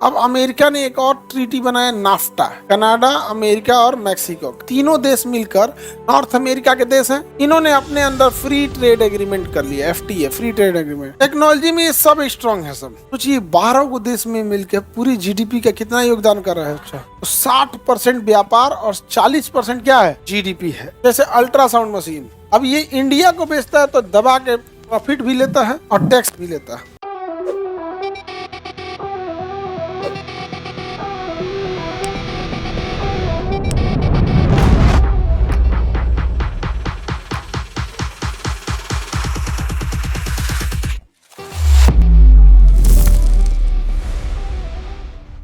अब अमेरिका ने एक और ट्रीटी बनाया नाफ्टा। कनाडा, अमेरिका और मैक्सिको तीनों देश मिलकर नॉर्थ अमेरिका के देश हैं। इन्होंने अपने अंदर फ्री ट्रेड एग्रीमेंट कर लिया, FTA, free trade agreement. Technology में ये सब स्ट्रांग है सब। सोचिए 12 को देश में मिलकर पूरी जीडीपी का कितना योगदान कर रहा है। अच्छा, तो 60% व्यापार और 40% क्या है, जीडीपी है। जैसे अल्ट्रासाउंड मशीन, अब ये इंडिया को बेचता है तो दबा के प्रॉफिट भी लेता है और टैक्स भी लेता है।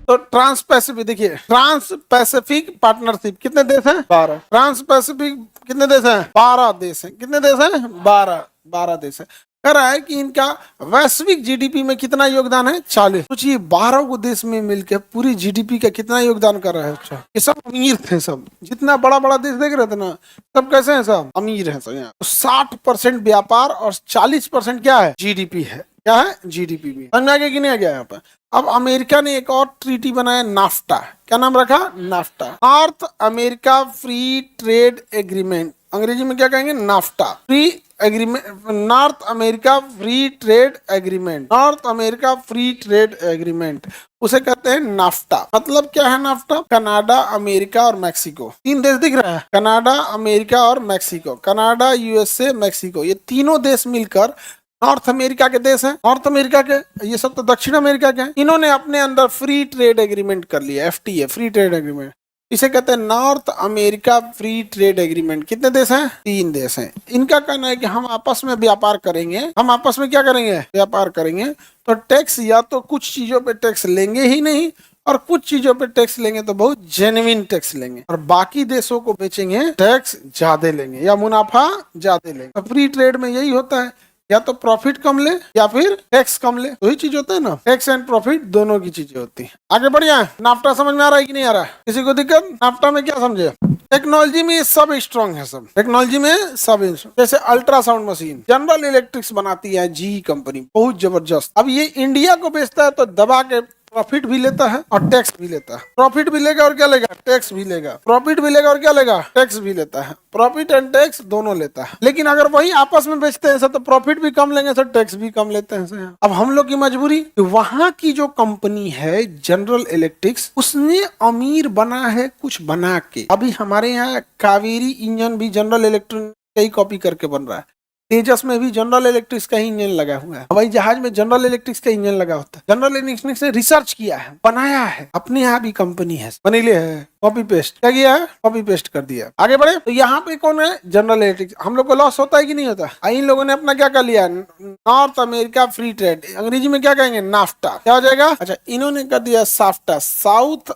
तो ट्रांस पैसिफिक देखिए, ट्रांस पैसिफिक पार्टनरशिप कितने देश हैं, 12। ट्रांस पैसिफिक कितने देश हैं, 12 देश हैं। कितने देश हैं, 12 देश हैं। कह रहा है कि इनका वैश्विक जीडीपी में कितना योगदान है, 40। सोचिए 12 को देश में मिलकर पूरी जीडीपी का कितना योगदान कर रहा है। अच्छा, ये सब अमीर थे सब, जितना बड़ा बड़ा देश देख रहे थे ना, सब कैसे हैं, सब अमीर हैं सब। यहाँ 60% व्यापार और 40% क्या है, जीडीपी है। क्या है, जीडीपी भी। समझ में आ गया कि नहीं आ गया यहाँ पर। अब अमेरिका ने एक और ट्रीटी बनाया नाफ्टा। क्या नाम रखा, NAFTA, north America free trade agreement. अंग्रेजी में क्या कहेंगे, NAFTA, free agreement, north America free trade agreement, north America free trade agreement, उसे कहते हैं नाफ्टा। मतलब क्या है नाफ्टा, कनाडा, अमेरिका और मैक्सिको, 3 देश दिख रहा है, कनाडा, अमेरिका और मैक्सिको। कनाडा, यूएसए, मैक्सिको, ये तीनों देश मिलकर नॉर्थ अमेरिका के देश हैं। नॉर्थ अमेरिका के, ये सब तो दक्षिण अमेरिका के हैं। इन्होंने अपने अंदर फ्री ट्रेड एग्रीमेंट कर लिया, एफटीए, फ्री ट्रेड एग्रीमेंट। इसे कहते हैं north America free trade agreement. कितने देश हैं, 3 देश हैं। इनका कहना है कि हम आपस में व्यापार करेंगे, हम आपस में क्या करेंगे, व्यापार करेंगे, तो टैक्स या तो कुछ चीजों पे टैक्स लेंगे ही नहीं, और कुछ चीजों पे टैक्स लेंगे तो बहुत जेन्युइन टैक्स लेंगे, और बाकी देशों को बेचेंगे टैक्स ज्यादा लेंगे या मुनाफा ज्यादा लेंगे। तो फ्री ट्रेड में यही होता है, या तो प्रॉफिट कम ले या फिर टैक्स कम ले, वही चीज होता है ना, टैक्स एंड प्रॉफिट दोनों की चीजें होती है। आगे बढ़िया, नाफ्टा समझ में आ रहा है कि नहीं आ रहा है, किसी को दिक्कत। नाफ्टा में क्या समझे, टेक्नोलॉजी में ये सब स्ट्रांग है सब, टेक्नोलॉजी में सब। जैसे अल्ट्रासाउंड मशीन जनरल इलेक्ट्रिक्स बनाती है जी कंपनी, बहुत जबरदस्त। अब ये इंडिया को बेचता है तो दबा के प्रॉफिट भी लेता है और टैक्स भी लेता है। प्रॉफिट भी लेगा और क्या लेगा, टैक्स भी लेगा। प्रॉफिट भी लेगा और क्या लेगा, टैक्स भी लेता है। प्रॉफिट एंड टैक्स दोनों लेता है। लेकिन अगर वही आपस में बेचते हैं सर, तो प्रॉफिट भी कम लेंगे सर, टैक्स भी कम लेते हैं सर। अब हम लोग की मजबूरी, वहां की जो कंपनी है जनरल इलेक्ट्रिक्स, उसने अमीर बना है कुछ बना के। अभी हमारे यहाँ कावेरी इंजन भी जनरल इलेक्ट्रिक का ही कॉपी करके बन रहा है। तेजस में भी जनरल इलेक्ट्रिक्स का ही इंजन लगा हुआ है। हवाई जहाज में जनरल इलेक्ट्रिक्स का इंजन लगा होता है। जनरल इलेक्ट्रिक्स ने रिसर्च किया है, बनाया है, अपने यहाँ भी कंपनी है, बनीले है, कॉपी पेस्ट क्या किया है, कॉपी पेस्ट कर दिया। आगे बढ़े, तो यहाँ पे कौन है, जनरल इलेक्ट्रिक्स। हम लोग को लॉस होता है कि नहीं होता। इन लोगों ने अपना क्या कर लिया, नॉर्थ अमेरिका फ्री ट्रेड, अंग्रेजी में क्या कहेंगे, नाफ्टा। क्या हो जाएगा, अच्छा इन्होंने कर दिया SAFTA, south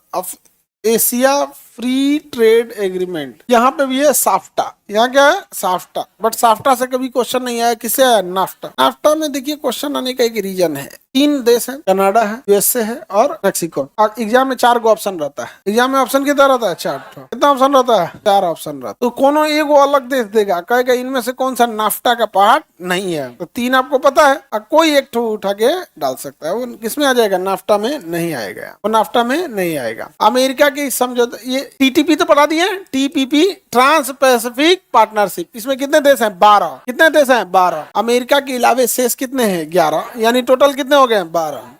Asia free trade agreement. यहाँ पे भी है साफ्टा, यहाँ क्या है, साफ्टा। बट साफ्टा से कभी क्वेश्चन नहीं आया, किसे आया, नाफ्टा। नाफ्टा में देखिए क्वेश्चन आने का एक रीजन है, 3 देश है, कनाडा है, यूएसए है और मैक्सिको। एग्जाम में 4 गो ऑप्शन रहता है। एग्जाम में ऑप्शन कितना रहता है, 4। कितना ऑप्शन रहता है, 4 ऑप्शन रहता है। तो कोनो एक अलग देश देगा, कहेगा इनमें से कौन सा नाफ्टा का पार्ट नहीं है। तो 3 आपको पता है, कोई एक उठा के डाल सकता है, वो किसमें आ जाएगा, नाफ्टा में नहीं आएगा, वो नाफ्टा में नहीं आएगा। अमेरिका की समझौता, ये टीटीपी तो पढ़ा दिए, टीपीपी, ट्रांस पैसिफिक पार्टनरशिप। इसमें कितने देश हैं, 12। कितने देश हैं, 12। अमेरिका के अलावे शेष कितने हैं, 11, यानी टोटल कितने हो गए, 12।